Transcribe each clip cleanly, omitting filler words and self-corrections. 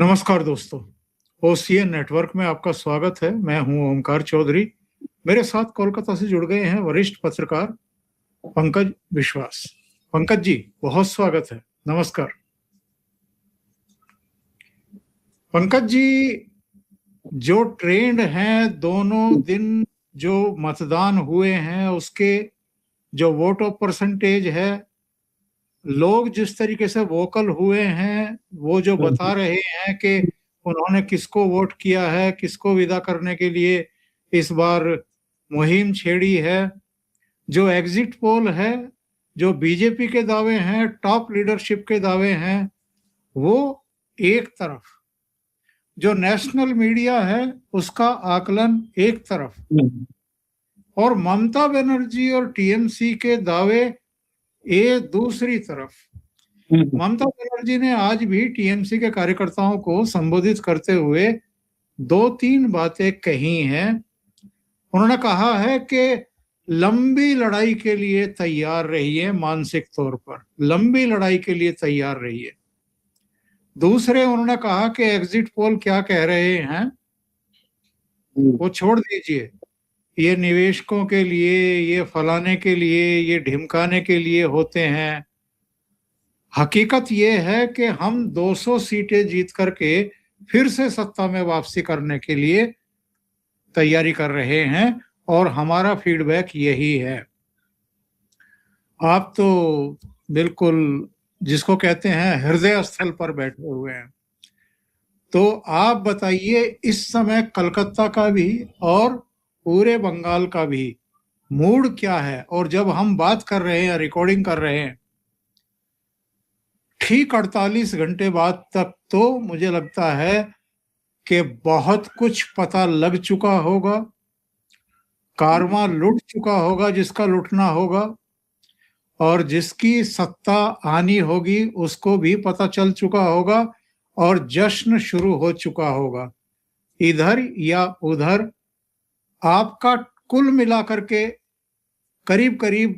नमस्कार दोस्तों, OCN network में आपका स्वागत है। मैं हूं ओमकार चौधरी। मेरे साथ कोलकाता से जुड़ गए हैं वरिष्ठ पत्रकार पंकज विश्वास। पंकज जी, बहुत स्वागत है। नमस्कार। पंकज जी, जो ट्रेंड है, दोनों दिन जो मतदान हुए हैं उसके जो वोट ऑफ परसेंटेज है, लोग जिस तरीके से वोकल हुए हैं, वो जो बता रहे हैं कि उन्होंने किसको वोट किया है, किसको विदा करने के लिए इस बार मुहिम छेड़ी है। जो एग्जिट पोल है, जो बीजेपी के दावे हैं, टॉप लीडरशिप के दावे हैं, वो एक तरफ, जो नेशनल मीडिया है उसका आकलन एक तरफ, और ममता बनर्जी और टीएमसी के दावे ये दूसरी तरफ। ममता बनर्जी ने आज भी टीएमसी के कार्यकर्ताओं को संबोधित करते हुए दो तीन बातें कही हैं। उन्होंने कहा है कि लंबी लड़ाई के लिए तैयार रहिए, मानसिक तौर पर लंबी लड़ाई के लिए तैयार रहिए। दूसरे, उन्होंने कहा कि एग्जिट पोल क्या कह रहे हैं वो छोड़ दीजिए, ये निवेशकों के लिए, ये फलाने के लिए, ये ढिमकाने के लिए होते हैं। हकीकत ये है कि हम 200 सीटें जीत करके फिर से सत्ता में वापसी करने के लिए तैयारी कर रहे हैं और हमारा फीडबैक यही है। आप तो बिल्कुल जिसको कहते हैं हृदय स्थल पर बैठे हुए हैं, तो आप बताइए इस समय कलकत्ता का भी और पूरे बंगाल का भी मूड क्या है। और जब हम बात कर रहे हैं, रिकॉर्डिंग कर रहे हैं, ठीक 48 घंटे बाद तक तो मुझे लगता है कि बहुत कुछ पता लग चुका होगा, कारवां लुट चुका होगा जिसका लुटना होगा, और जिसकी सत्ता आनी होगी उसको भी पता चल चुका होगा और जश्न शुरू हो चुका होगा। इधर या उधर आपका कुल मिलाकर के करीब करीब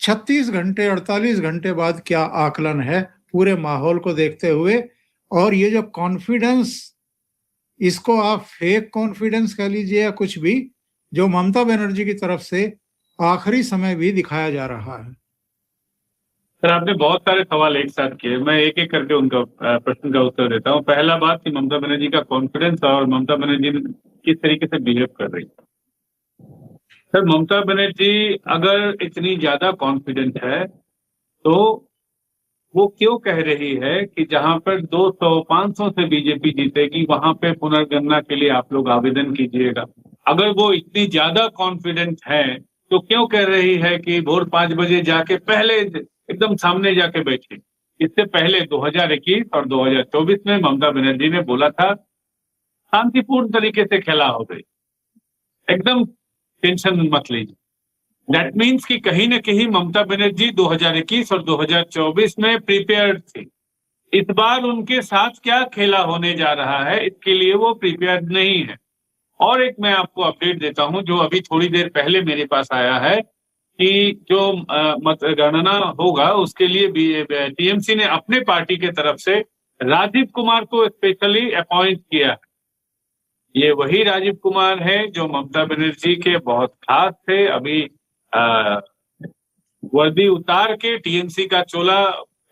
36 घंटे 48 घंटे बाद क्या आकलन है पूरे माहौल को देखते हुए। और ये जो कॉन्फिडेंस, इसको आप फेक कॉन्फिडेंस कह लीजिए या कुछ भी, जो ममता बनर्जी की तरफ से आखिरी समय भी दिखाया जा रहा है। सर, आपने बहुत सारे सवाल एक साथ किए। मैं एक एक करके उनका प्रश्न का उत्तर देता हूँ। पहला बात कि ममता बनर्जी का कॉन्फिडेंस और ममता बनर्जी किस तरीके से बिहेव कर रही है। सर, ममता बनर्जी अगर इतनी ज्यादा कॉन्फिडेंट है तो वो क्यों कह रही है कि जहां पर 200-500 से बीजेपी जीतेगी वहां पे पुनर्गणना के लिए आप लोग आवेदन कीजिएगा। अगर वो इतनी ज्यादा कॉन्फिडेंट है तो क्यों कह रही है कि भोर 5 बजे जाके पहले एकदम सामने जाके बैठे। इससे पहले 2021 और 2024 में ममता बनर्जी ने बोला था शांतिपूर्ण तरीके से खेला हो गई, एकदम टेंशन मत लीजिए। दैट मीन्स कि कहीं ना कहीं ममता बनर्जी 2021 और 2024 में प्रिपेयर्ड थी। इस बार उनके साथ क्या खेला होने जा रहा है इसके लिए वो प्रिपेयर्ड नहीं है। और एक मैं आपको अपडेट देता हूं जो अभी थोड़ी देर पहले मेरे पास आया है कि जो मतगणना होगा उसके लिए टीएमसी ने अपने पार्टी के तरफ से राजीव कुमार को स्पेशली अपॉइंट किया है। ये वही राजीव कुमार है जो ममता बनर्जी के बहुत खास थे। अभी वर्दी उतार के टीएमसी का चोला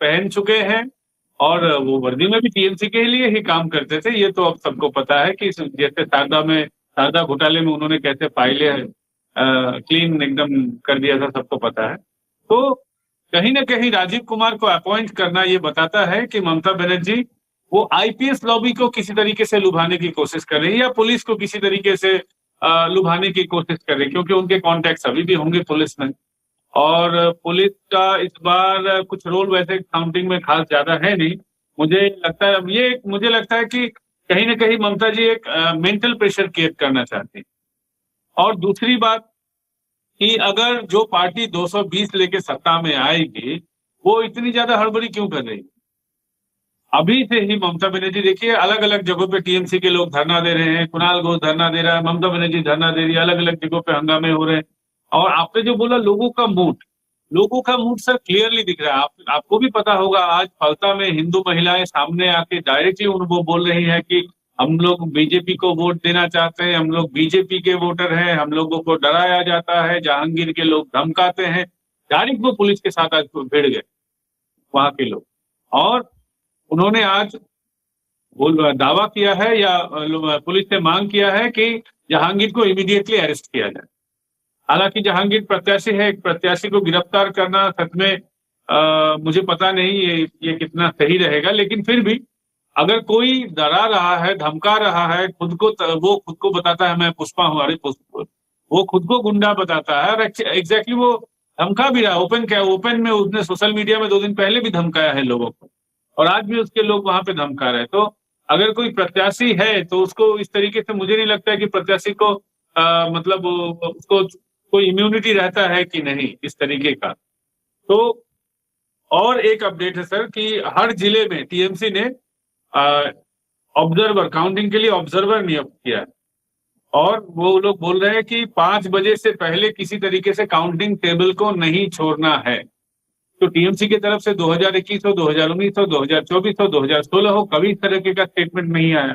पहन चुके हैं और वो वर्दी में भी टीएमसी के लिए ही काम करते थे। ये तो अब सबको पता है कि जैसे शारदा घोटाले में उन्होंने कैसे फाइलें क्लीन एकदम कर दिया था, सबको पता है। तो कहीं ना कहीं राजीव कुमार को अपॉइंट करना ये बताता है कि ममता बनर्जी वो आईपीएस लॉबी को किसी तरीके से लुभाने की कोशिश कर रही है या पुलिस को किसी तरीके से लुभाने की कोशिश कर रही है, क्योंकि उनके कॉन्टैक्ट अभी भी होंगे पुलिस में। और पुलिस का इस बार कुछ रोल वैसे काउंटिंग में खास ज्यादा है नहीं। मुझे लगता है कि कहीं ना कहीं ममता जी एक मेंटल प्रेशर क्रिएट करना चाहती है। और दूसरी बात कि अगर जो पार्टी 220 लेके सत्ता में आएगी वो इतनी ज्यादा हड़बड़ी क्यों कर रही है। अभी से ही ममता बनर्जी देखिए अलग अलग जगहों पे टीएमसी के लोग धरना दे रहे हैं, कुणाल घोष धरना दे रहा है, ममता बनर्जी धरना दे रही है, अलग अलग जगहों पे हंगामे हो रहे हैं। और आपने जो बोला लोगों का मूड, लोगों का मूड सर क्लियरली दिख रहा है। आपको भी पता होगा, आज फलता में हिंदू महिलाएं सामने आके डायरेक्टली वो बोल रही है कि हम लोग बीजेपी को वोट देना चाहते हैं, हम लोग बीजेपी के वोटर हैं, हम लोगों को डराया जाता है, जहांगीर के लोग धमकाते हैं। डायरेक्ट वो पुलिस के साथ आज भिड़ गए वहां के लोग, और उन्होंने आज दावा किया है या पुलिस से मांग किया है कि जहांगीर को इमीडिएटली अरेस्ट किया जाए। हालांकि जहांगीर प्रत्याशी है, एक प्रत्याशी को गिरफ्तार करना सच में मुझे पता नहीं ये कितना सही रहेगा, लेकिन फिर भी अगर कोई डरा रहा है, धमका रहा है, वो खुद को बताता है मैं पुष्पा हूँ, अरे वो खुद को गुंडा बताता है, और एग्जैक्टली वो धमका भी रहा है। ओपन में उसने सोशल मीडिया में 2 दिन पहले भी धमकाया है लोगों को, और आज भी उसके लोग वहां पे धमका रहे हैं। तो अगर कोई प्रत्याशी है तो उसको इस तरीके से, मुझे नहीं लगता है कि प्रत्याशी को मतलब उसको कोई इम्यूनिटी रहता है कि नहीं इस तरीके का। तो और एक अपडेट है सर कि हर जिले में टीएमसी ने ऑब्जर्वर, काउंटिंग के लिए ऑब्जर्वर नियुक्त किया है, और वो लोग बोल रहे हैं कि 5 बजे से पहले किसी तरीके से काउंटिंग टेबल को नहीं छोड़ना है। तो टीएमसी की तरफ से 2021 हो, 2019 हो, 2024 हो, 2016 हो, कभी इस तरीके का स्टेटमेंट नहीं आया।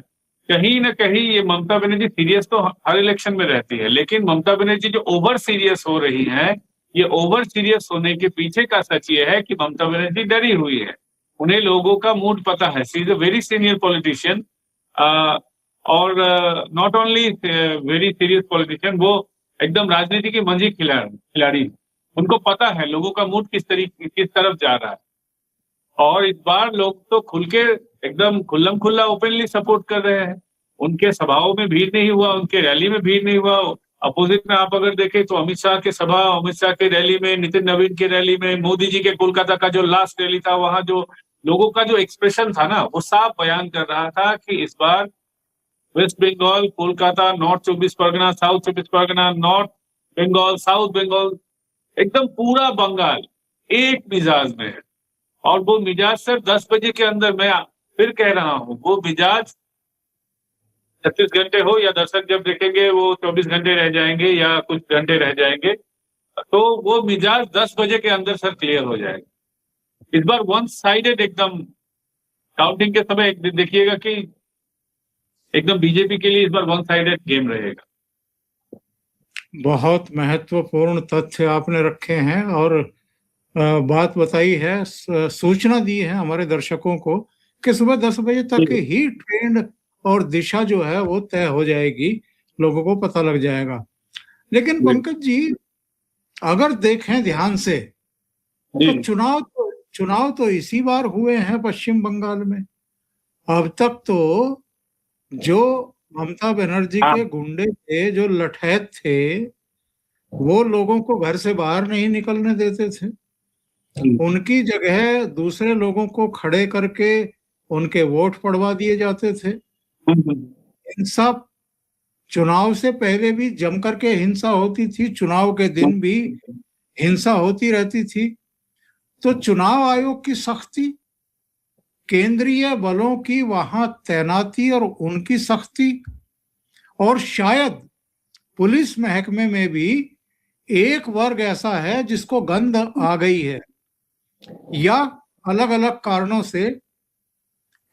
कहीं ना कहीं ये ममता बनर्जी सीरियस तो हर इलेक्शन में रहती है, लेकिन ममता बनर्जी जो ओवर सीरियस हो रही है, ये ओवर सीरियस होने के पीछे का सच ये है कि ममता बनर्जी डरी हुई है। उन्हें लोगों का मूड पता है। She is a very senior politician, और not only very serious politician, वो एकदम राजनीति की मंझी खिलाड़ी। उनको पता है लोगों का मूड किस तरफ जा रहा है, और इस बार लोग तो खुल के एकदम खुल्लम खुल्ला ओपनली सपोर्ट कर रहे हैं। उनके सभाओं में भीड़ नहीं हुआ, उनके रैली में भीड़ नहीं हुआ। अपोजिट में आप अगर देखें तो अमित शाह के सभा, अमित शाह के रैली में, नितिन नवीन के रैली में, मोदी जी के कोलकाता का जो लास्ट रैली था, वहां जो लोगों का जो एक्सप्रेशन था ना, वो साफ बयान कर रहा था कि इस बार West Bengal, Kolkata, North 24 Pargana, South 24 Pargana, North Bengal, South Bengal, एकदम पूरा बंगाल एक मिजाज में है। और वो मिजाज सिर्फ 10 बजे के अंदर, मैं फिर कह रहा हूं, वो मिजाज 36 घंटे हो या दर्शक जब देखेंगे वो 24 घंटे रह जाएंगे या कुछ घंटे रह जाएंगे, तो वो मिजाज 10 बजे के अंदर सर क्लियर हो जाएगा। इस बार वन साइडेड एकदम काउंटिंग के समय देखिएगा कि एकदम बीजेपी के लिए इस बार वन साइडेड गेम रहेगा। बहुत महत्वपूर्ण तथ्य आपने रखे हैं और बात बताई है, सूचना दी है हमारे दर्शकों को कि सुबह 10 बजे तक ही ट्रेंड और दिशा जो है वो तय हो जाएगी, लोगों को पता लग जाएगा। लेकिन पंकज जी, अगर देखें ध्यान से तो चुनाव तो इसी बार हुए हैं पश्चिम बंगाल में। अब तक तो जो ममता बनर्जी के गुंडे थे, जो लठैत थे, वो लोगों को घर से बाहर नहीं निकलने देते थे। उनकी जगह दूसरे लोगों को खड़े करके उनके वोट पड़वा दिए जाते थे। हिंसा चुनाव से पहले भी जम करके हिंसा होती थी, चुनाव के दिन भी हिंसा होती रहती थी। तो चुनाव आयोग की सख्ती, केंद्रीय बलों की वहां तैनाती और उनकी सख्ती, और शायद पुलिस महकमे में भी एक वर्ग ऐसा है जिसको गंध आ गई है, या अलग अलग कारणों से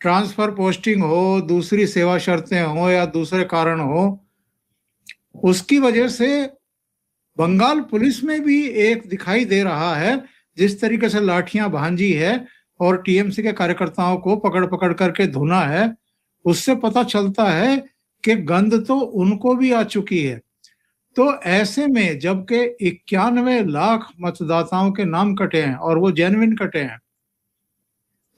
ट्रांसफर पोस्टिंग हो, दूसरी सेवा शर्तें हो या दूसरे कारण हो, उसकी वजह से बंगाल पुलिस में भी एक दिखाई दे रहा है जिस तरीके से लाठियां भांजी है और टीएमसी के कार्यकर्ताओं को पकड़ पकड़ करके धुना है, उससे पता चलता है कि गंध तो उनको भी आ चुकी है। तो ऐसे में जबकि 91 लाख मतदाताओं के नाम कटे हैं और वो जेन्युइन कटे हैं,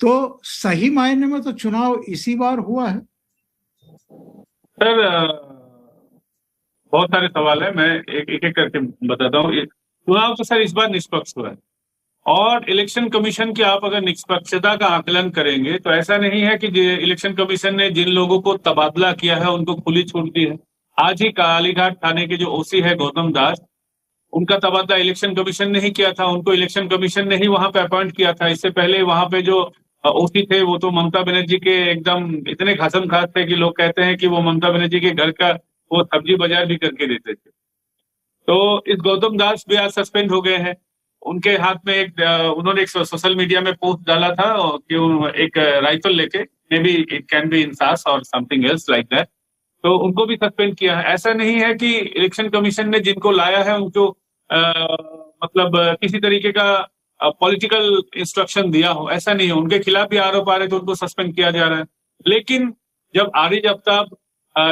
तो सही मायने में तो चुनाव इसी बार हुआ है। सर बहुत सारे सवाल है, मैं एक एक करके बताता हूँ। चुनाव तो सर इस बार निष्पक्ष हुआ है, और इलेक्शन कमीशन की आप अगर निष्पक्षता का आकलन करेंगे तो ऐसा नहीं है कि इलेक्शन कमीशन ने जिन लोगों को तबादला किया है उनको खुली छूट दी है। आज ही कालीघाट थाने के जो ओसी है गौतम दास, उनका तबादला इलेक्शन कमीशन ने ही किया था, उनको इलेक्शन कमीशन ने ही वहां पे अपॉइंट किया था। इससे पहले वहां पे जो ओसी थे वो तो ममता बनर्जी के एकदम इतने खासम खास थे कि लोग कहते हैं कि वो ममता बनर्जी के घर का वो सब्जी बाजार भी करके देते थे। तो इस गौतम दास भी आज सस्पेंड हो गए हैं, उनके हाथ में उन्होंने एक सोशल मीडिया में पोस्ट डाला था कि एक राइफल लेके, may be it can be INSAS और समथिंग एल्स लाइक दैट, तो उनको भी सस्पेंड किया है। ऐसा नहीं है कि इलेक्शन कमीशन ने जिनको लाया है उनको मतलब किसी तरीके का पॉलिटिकल इंस्ट्रक्शन दिया हो, ऐसा नहीं है। उनके खिलाफ भी आरोप आ रहे तो उनको सस्पेंड किया जा रहा है। लेकिन जब आरिज आफ्ताब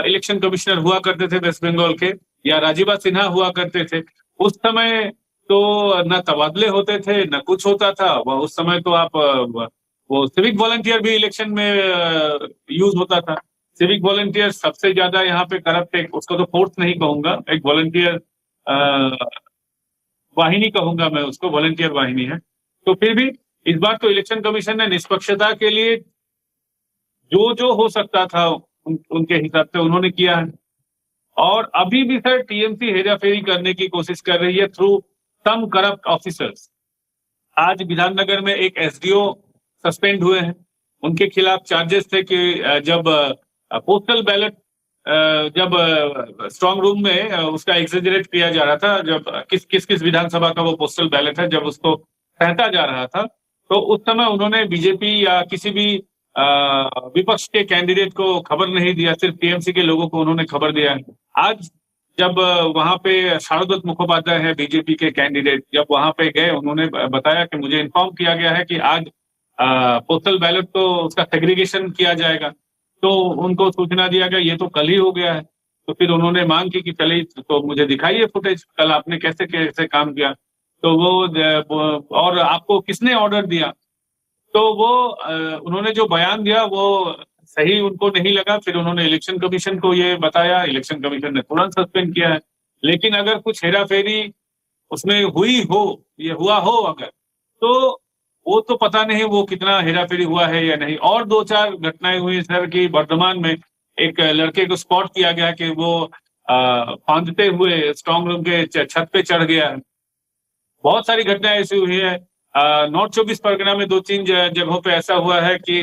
इलेक्शन कमिश्नर हुआ करते थे वेस्ट बंगाल के, या राजीवा सिन्हा हुआ करते थे, उस समय तो न तबादले होते थे न कुछ होता था। उस समय तो आप वो सिविक वॉलंटियर भी इलेक्शन में यूज होता था। सिविक वॉलंटियर सबसे ज्यादा यहाँ पे करप्ट, एक उसको तो फोर्स नहीं कहूंगा, एक वॉलंटियर वाहिनी कहूंगा मैं उसको, वॉलंटियर वाहिनी है। तो फिर भी इस बार तो इलेक्शन कमीशन ने निष्पक्षता के लिए जो हो सकता था उनके हिसाब से उन्होंने किया है। और अभी भी सर टीएमसी हेराफेरी करने की कोशिश कर रही है थ्रू सम करप्ट ऑफिसर्स। आज विधाननगर में एक एसडीओ सस्पेंड हुए हैं, उनके खिलाफ चार्जेस थे कि जब पोस्टल बैलेट जब स्ट्रांग रूम में उसका एग्जेजरेट किया जा रहा था, जब किस विधानसभा का वो पोस्टल बैलेट है, जब उसको सहता जा रहा था, तो उस समय उन्होंने बीजेपी या किसी भी विपक्ष के कैंडिडेट को खबर नहीं दिया, सिर्फ टीएमसी के लोगों को उन्होंने खबर दिया है। आज जब वहां पे शारदत्त मुखोपाध्याय है बीजेपी के कैंडिडेट, जब वहां पे गए उन्होंने बताया कि मुझे इन्फॉर्म किया गया है कि आज पोस्टल बैलेट तो उसका सेग्रीगेशन किया जाएगा। तो उनको सूचना दिया गया ये तो कल ही हो गया है। तो फिर उन्होंने मांग की कि चलिए तो मुझे दिखाइए फुटेज, कल आपने कैसे कैसे काम किया। तो वो और आपको किसने ऑर्डर दिया, तो वो उन्होंने जो बयान दिया वो सही उनको नहीं लगा। फिर उन्होंने इलेक्शन कमीशन को ये बताया, इलेक्शन कमीशन ने तुरंत सस्पेंड किया है। लेकिन अगर कुछ हेराफेरी उसमें हुई हो, ये हुआ हो अगर, तो वो तो पता नहीं वो कितना हेराफेरी हुआ है या नहीं। और दो चार घटनाएं हुई सर कि वर्धमान में एक लड़के को स्पॉट किया गया कि वो फांदते हुए स्ट्रांग रूम के छत पे चढ़ गया। बहुत सारी घटनाएं ऐसी हुई है। नॉर्थ 24 परगना में 2-3 जगहों पे ऐसा हुआ है कि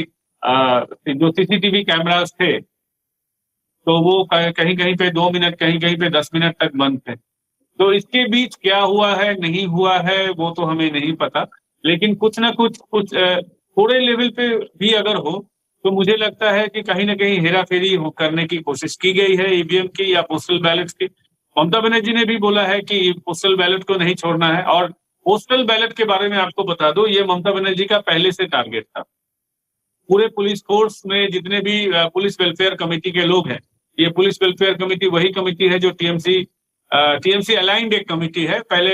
जो सीसीटीवी कैमरास थे तो वो कहीं कहीं पे 2 मिनट, कहीं कहीं पे 10 मिनट तक बंद थे। तो इसके बीच क्या हुआ है नहीं हुआ है वो तो हमें नहीं पता, लेकिन कुछ ना कुछ थोड़े लेवल पे भी अगर हो तो मुझे लगता है कि कहीं ना कहीं हेराफेरी करने की कोशिश की गई है ईवीएम की या पोस्टल बैलेट की। ममता बनर्जी ने भी बोला है कि पोस्टल बैलेट को नहीं छोड़ना है। और पोस्टल बैलेट के बारे में आपको बता दो, ये ममता बनर्जी का पहले से टारगेट था। पूरे पुलिस फोर्स में जितने भी पुलिस वेलफेयर कमेटी के लोग हैं, ये पुलिस वेलफेयर कमेटी वही कमेटी है जो टीएमसी अलाइंड एक कमेटी है। पहले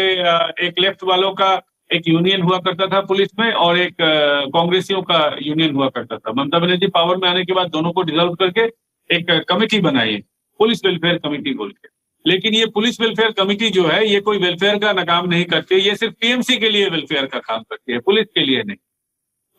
एक लेफ्ट वालों का एक यूनियन हुआ करता था पुलिस में और एक कांग्रेसियों का यूनियन हुआ करता था। ममता बनर्जी पावर में आने के बाद दोनों को डिसॉल्व करके एक कमेटी बनाई, पुलिस वेलफेयर कमेटी बोल के। लेकिन ये पुलिस वेलफेयर कमेटी जो है ये कोई वेलफेयर का ना काम नहीं करती, ये सिर्फ टीएमसी के लिए वेलफेयर का काम करती है, पुलिस के लिए नहीं।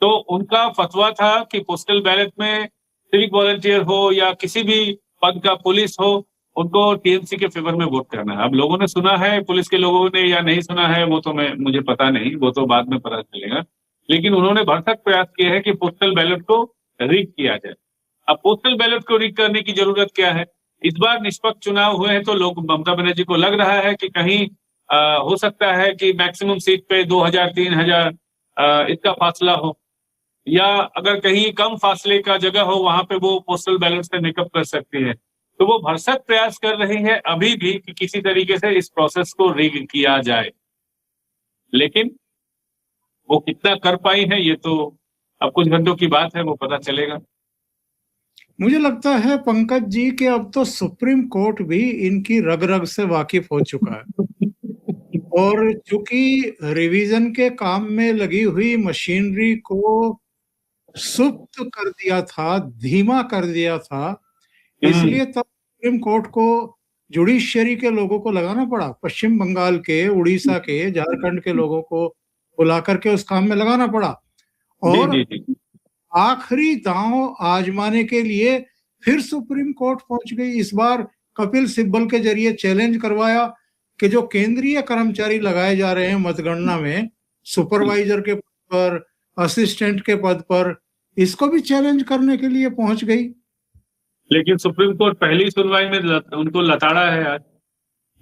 तो उनका फतवा था कि पोस्टल बैलेट में सिविक वॉलंटियर हो या किसी भी पद का पुलिस हो, उनको टीएमसी के फेवर में वोट करना है। अब लोगों ने सुना है, पुलिस के लोगों ने या नहीं सुना है वो तो मुझे पता नहीं, वो तो बाद में पता चलेगा। लेकिन उन्होंने भरसक प्रयास किए हैं कि पोस्टल बैलेट को रीग किया जाए। अब पोस्टल बैलेट को रीग करने की जरूरत क्या है? इस बार निष्पक्ष चुनाव हुए हैं तो लोग ममता बनर्जी को लग रहा है कि कहीं हो सकता है कि मैक्सिमम सीट पे 2000-3000 इसका फासला हो, या अगर कहीं कम फासले का जगह हो वहां पे वो पोस्टल बैलेट से मेकअप कर सकती है। तो वो भरसक प्रयास कर रही है अभी भी कि किसी तरीके से इस प्रोसेस को रिग किया जाए। लेकिन वो कितना कर पाई है ये तो अब कुछ घंटों की बात है, वो पता चलेगा। मुझे लगता है पंकज जी कि अब तो सुप्रीम कोर्ट भी इनकी रग रग से वाकिफ हो चुका है और चूंकि रिवीजन के काम में लगी हुई मशीनरी को सुप्त कर दिया था, धीमा कर दिया था, इसलिए तब सुप्रीम कोर्ट को जुडिशियरी के लोगों को लगाना पड़ा, पश्चिम बंगाल के, उड़ीसा के, झारखंड के लोगों को बुला करके उस काम में लगाना पड़ा। और आखिरी दांव आजमाने के लिए फिर सुप्रीम कोर्ट पहुंच गई। इस बार कपिल सिब्बल के जरिए चैलेंज करवाया कि जो केंद्रीय कर्मचारी लगाए जा रहे हैं मतगणना में, सुपरवाइजर के पद पर, असिस्टेंट के पद पर, इसको भी चैलेंज करने के लिए पहुंच गई। लेकिन सुप्रीम कोर्ट पहली सुनवाई में उनको लताड़ा है आज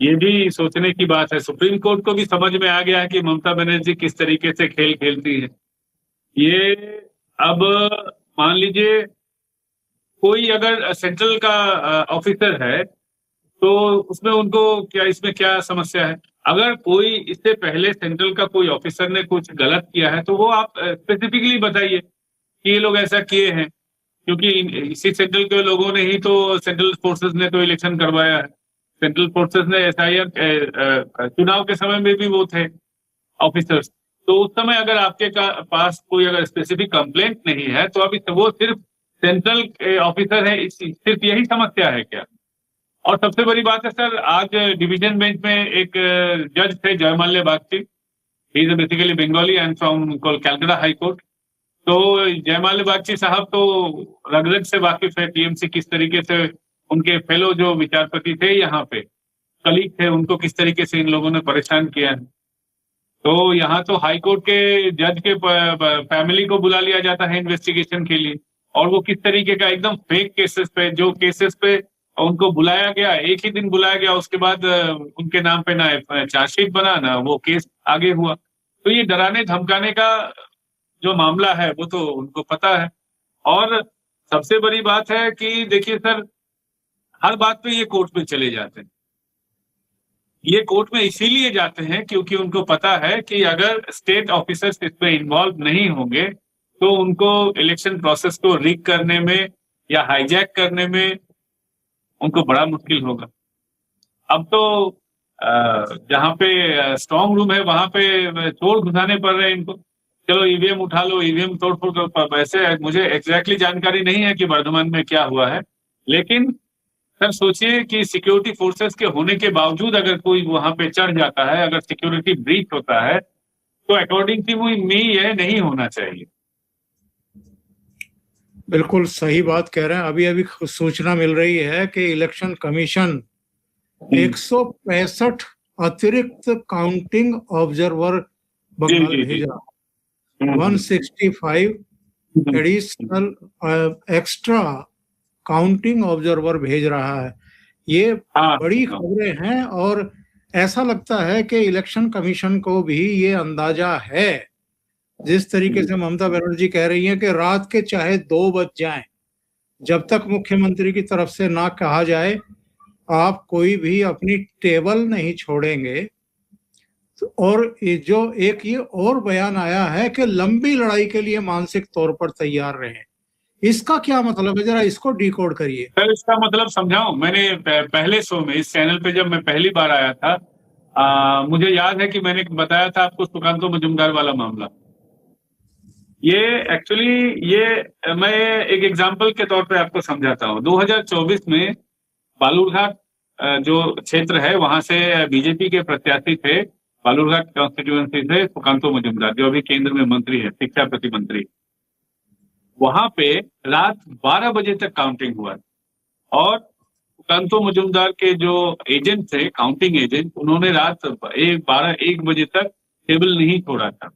ये भी सोचने की बात है। सुप्रीम कोर्ट को भी समझ में आ गया है कि ममता बनर्जी किस तरीके से खेल खेलती है। ये अब मान लीजिए कोई अगर सेंट्रल का ऑफिसर है तो उसमें उनको क्या, इसमें क्या समस्या है? अगर कोई इससे पहले सेंट्रल का कोई ऑफिसर ने कुछ गलत किया है तो वो आप स्पेसिफिकली बताइए कि ये लोग ऐसा किए हैं, क्योंकि इसी सेंट्रल के लोगों ने ही तो, सेंट्रल फोर्सेस ने तो इलेक्शन करवाया है। सेंट्रल फोर्सेस ने SIR चुनाव के समय में भी वो थे ऑफिसर्स। तो उस समय अगर आपके पास कोई अगर स्पेसिफिक कंप्लेंट नहीं है तो अभी वो सिर्फ सेंट्रल ऑफिसर है, सिर्फ यही समस्या है क्या? और सबसे बड़ी बात है सर, आज डिवीजन बेंच में एक जज थे Joymalya Bagchi. He is basically Bengali and from Calcutta high court. तो जयमाल्य बागची साहब तो रग रग से वाकिफ है टीएमसी किस तरीके से, उनके फेलो जो विचारपति थे यहाँ पे, कलीग थे, उनको किस तरीके से इन लोगों ने परेशान किया है। तो यहाँ तो हाई कोर्ट के जज के फैमिली को बुला लिया जाता है इन्वेस्टिगेशन के लिए, और वो किस तरीके का एकदम फेक केसेस पे, जो केसेस पे उनको बुलाया गया, एक ही दिन बुलाया गया, उसके बाद उनके नाम पे ना चार्जशीट बना ना वो केस आगे हुआ। तो ये डराने धमकाने का जो मामला है वो तो उनको पता है। और सबसे बड़ी बात है कि देखिए सर, हर बात पे ये कोर्ट में चले जाते हैं। ये कोर्ट में इसीलिए जाते हैं क्योंकि उनको पता है कि अगर स्टेट ऑफिसर्स इसमें इन्वॉल्व नहीं होंगे तो उनको इलेक्शन प्रोसेस को रीक करने में या हाईजैक करने में उनको बड़ा मुश्किल होगा। अब तो जहाँ पे स्ट्रांग रूम है वहां पे चोर घुसाने पड़ रहे हैं इनको। चलो ईवीएम उठा लो, ईवीएम तोड़ फोड़ कर, वैसे मुझे एग्जैक्टली जानकारी नहीं है कि वर्धमान में क्या हुआ है, लेकिन सर सोचिए कि सिक्योरिटी फोर्सेस के होने के बावजूद अगर कोई वहां पे चढ़ जाता है, अगर सिक्योरिटी ब्रीच होता है, तो अकॉर्डिंग टू मी ये नहीं होना चाहिए। बिल्कुल सही बात कह रहे हैं। अभी अभी सूचना मिल रही है कि इलेक्शन कमीशन 165 अतिरिक्त काउंटिंग ऑब्जर्वर बंगाल भेज रहा है। 165 एडिशनल एक्स्ट्रा काउंटिंग ऑब्जर्वर भेज रहा है। ये बड़ी खबरें हैं और ऐसा लगता है कि इलेक्शन कमीशन को भी ये अंदाजा है, जिस तरीके से ममता बनर्जी कह रही हैं कि रात के चाहे 2 बज जाएं, जब तक मुख्यमंत्री की तरफ से ना कहा जाए आप कोई भी अपनी टेबल नहीं छोड़ेंगे। और ये जो एक ये और बयान आया है कि लंबी लड़ाई के लिए मानसिक तौर पर तैयार रहें, इसका क्या मतलब है? जरा इसको डिकोड करिए सर। इसका मतलब समझाऊं, मैंने पहले शो में इस चैनल पे जब मैं पहली बार आया था, मुझे याद है कि मैंने बताया था आपको सुकांतो मजूमदार वाला मामला। ये एक्चुअली ये मैं एक एग्जांपल के तौर पे आपको समझाता हूँ। 2024 में बालूरघाट जो क्षेत्र है वहां से बीजेपी के प्रत्याशी थे, बालूरघाट कॉन्स्टिट्यूएंसी से सुकांतो मजूमदार, जो अभी केंद्र में मंत्री है, शिक्षा प्रतिमंत्री। वहां पे रात 12 बजे तक काउंटिंग हुआ और सुकांतो मजूमदार के जो एजेंट थे, काउंटिंग एजेंट, उन्होंने रात 12-1 बजे तक टेबल नहीं छोड़ा था।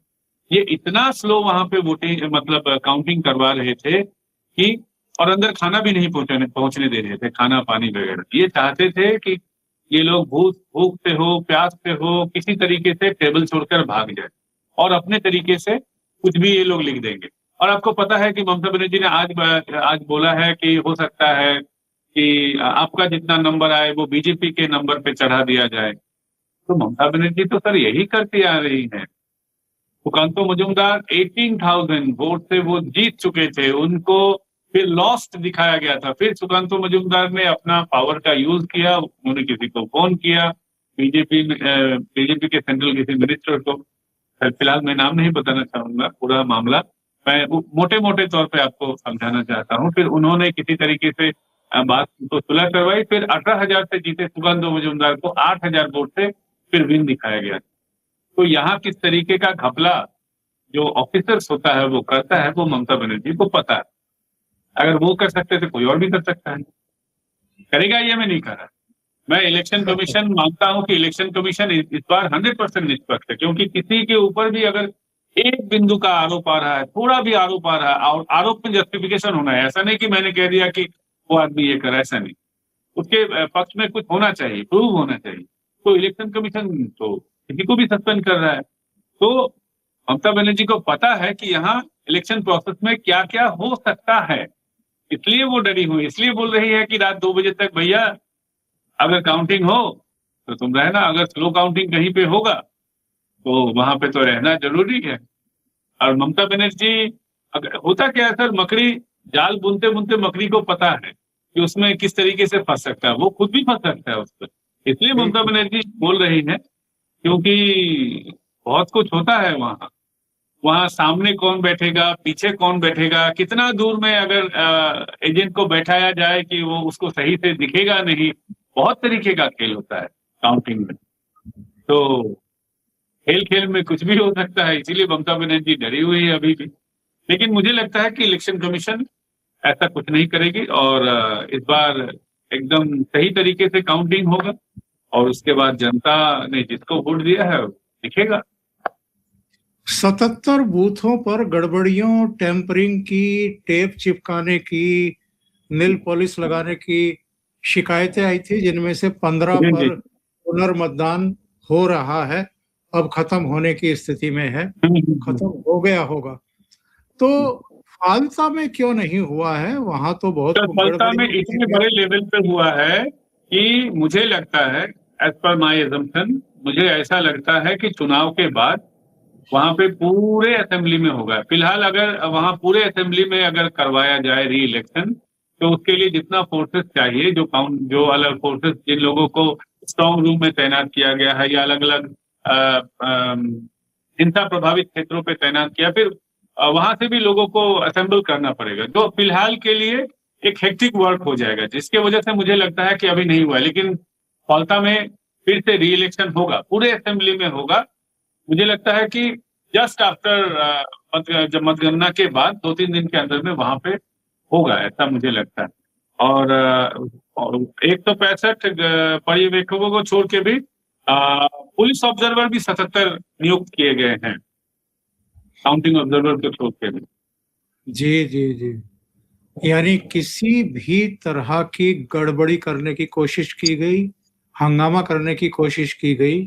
ये इतना स्लो वहां पे वोटिंग मतलब काउंटिंग करवा रहे थे कि, और अंदर खाना भी नहीं पहुंचने दे रहे थे, खाना पानी वगैरह। ये चाहते थे कि ये लोग भूख से हो, प्यास से हो, किसी तरीके से टेबल छोड़कर भाग जाए और अपने तरीके से कुछ भी ये लोग लिख देंगे। और आपको पता है कि ममता बनर्जी ने आज बोला है कि हो सकता है कि आपका जितना नंबर आए वो बीजेपी के नंबर पे चढ़ा दिया जाए। तो ममता बनर्जी तो सर यही करती आ रही है। सुकांतो मजूमदार 18,000 वोट से वो जीत चुके थे, उनको फिर लॉस्ट दिखाया गया था। फिर सुकांतो मजूमदार ने अपना पावर का यूज किया, उन्होंने किसी को फोन किया, बीजेपी के सेंट्रल किसी मिनिस्टर को, फिलहाल मैं नाम नहीं बताना चाहूंगा पूरा मामला, मैं मोटे मोटे तौर पे आपको समझाना चाहता हूँ। फिर उन्होंने किसी तरीके से बात को सुलह करवाई, फिर 18,000 से जीते सुकांतो मजूमदार को 8,000 वोट से फिर विन दिखाया गया। तो यहाँ किस तरीके का घपला जो ऑफिसर्स होता है वो करता है, वो ममता बनर्जी को पता है। अगर वो कर सकते थे कोई और भी कर सकता है, करेगा ये मैं नहीं कर रहा। मैं इलेक्शन कमीशन मानता हूं कि इलेक्शन कमीशन इस बार 100% निष्पक्ष है, क्योंकि किसी के ऊपर भी अगर एक बिंदु का आरोप आ रहा है, थोड़ा भी आरोप आ रहा है, और आरोप में जस्टिफिकेशन होना है। ऐसा नहीं कि मैंने कह दिया कि वो आदमी ये कर, ऐसा नहीं, उसके पक्ष में कुछ होना चाहिए, प्रूव होना चाहिए। तो इलेक्शन कमीशन तो किसी को भी सस्पेंड कर रहा है। तो ममता बनर्जी को पता है कि यहाँ इलेक्शन प्रोसेस में क्या क्या हो सकता है, इसलिए वो डरी हुई, इसलिए बोल रही है कि रात 2 बजे तक भैया अगर काउंटिंग हो तो तुम रहना, अगर स्लो काउंटिंग कहीं पे होगा तो वहां पे तो रहना जरूरी है। और ममता बनर्जी, अगर होता क्या है सर, मकड़ी जाल बुनते बुनते मकड़ी को पता है कि उसमें किस तरीके से फंस सकता है, वो खुद भी फंस सकता है उस पर, इसलिए ममता बनर्जी बोल रही है, क्योंकि बहुत कुछ होता है वहां। वहां सामने कौन बैठेगा, पीछे कौन बैठेगा, कितना दूर में अगर एजेंट को बैठाया जाए कि वो उसको सही से दिखेगा नहीं, बहुत तरीके का खेल होता है काउंटिंग में। तो खेल खेल में कुछ भी हो सकता है, इसीलिए ममता बनर्जी डरी हुई है अभी भी। लेकिन मुझे लगता है कि इलेक्शन कमीशन ऐसा कुछ नहीं करेगी और इस बार एकदम सही तरीके से काउंटिंग होगा और उसके बाद जनता ने जिसको वोट दिया है दिखेगा। 77 बूथों पर गड़बड़ियों, टेम्परिंग की, टेप चिपकाने की, नील पॉलिश लगाने की शिकायतें आई थी, जिनमें से 15 पर पुनर्मतदान हो रहा है, अब खत्म होने की स्थिति में है, खत्म हो गया होगा। तो फालसा में क्यों नहीं हुआ है? वहां तो बहुत फालसा में इतने बड़े लेवल पे हुआ है कि मुझे लगता है, एज पर माय अजम्पशन, मुझे ऐसा लगता है कि चुनाव के बाद वहां पे पूरे असेंबली में होगा। फिलहाल अगर वहां पूरे असेंबली में अगर करवाया जाए री इलेक्शन, तो उसके लिए जितना फोर्सेस चाहिए, जो अलग फोर्सेस, जिन लोगों को स्ट्रॉन्ग रूम में तैनात किया गया है या अलग अलग हिंसा प्रभावित क्षेत्रों पे तैनात किया, फिर वहां से भी लोगों को असेंबल करना पड़ेगा, जो फिलहाल के लिए एक हेक्टिक वर्क हो जाएगा, जिसके वजह से मुझे लगता है कि अभी नहीं हुआ। लेकिन फॉल्टा में फिर से री इलेक्शन होगा, पूरे असेंबली में होगा। मुझे लगता है कि जस्ट आफ्टर जब मतगणना के बाद 2-3 दिन के अंदर में वहां पे होगा, ऐसा मुझे लगता है। और 165 पर्यवेक्षकों को छोड़ के भी पुलिस ऑब्जर्वर भी 77 नियुक्त किए गए हैं, काउंटिंग ऑब्जर्वर को छोड़ के भी। जी जी जी, यानी किसी भी तरह की गड़बड़ी करने की कोशिश की गई, हंगामा करने की कोशिश की गई,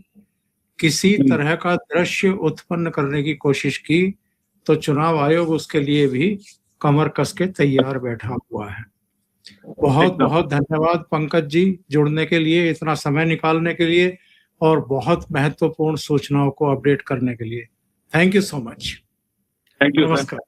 किसी तरह का दृश्य उत्पन्न करने की कोशिश की, तो चुनाव आयोग उसके लिए भी कमर कस के तैयार बैठा हुआ है। बहुत बहुत धन्यवाद पंकज जी, जुड़ने के लिए, इतना समय निकालने के लिए और बहुत महत्वपूर्ण सूचनाओं को अपडेट करने के लिए। Thank you so much. Thank you. नमस्कार।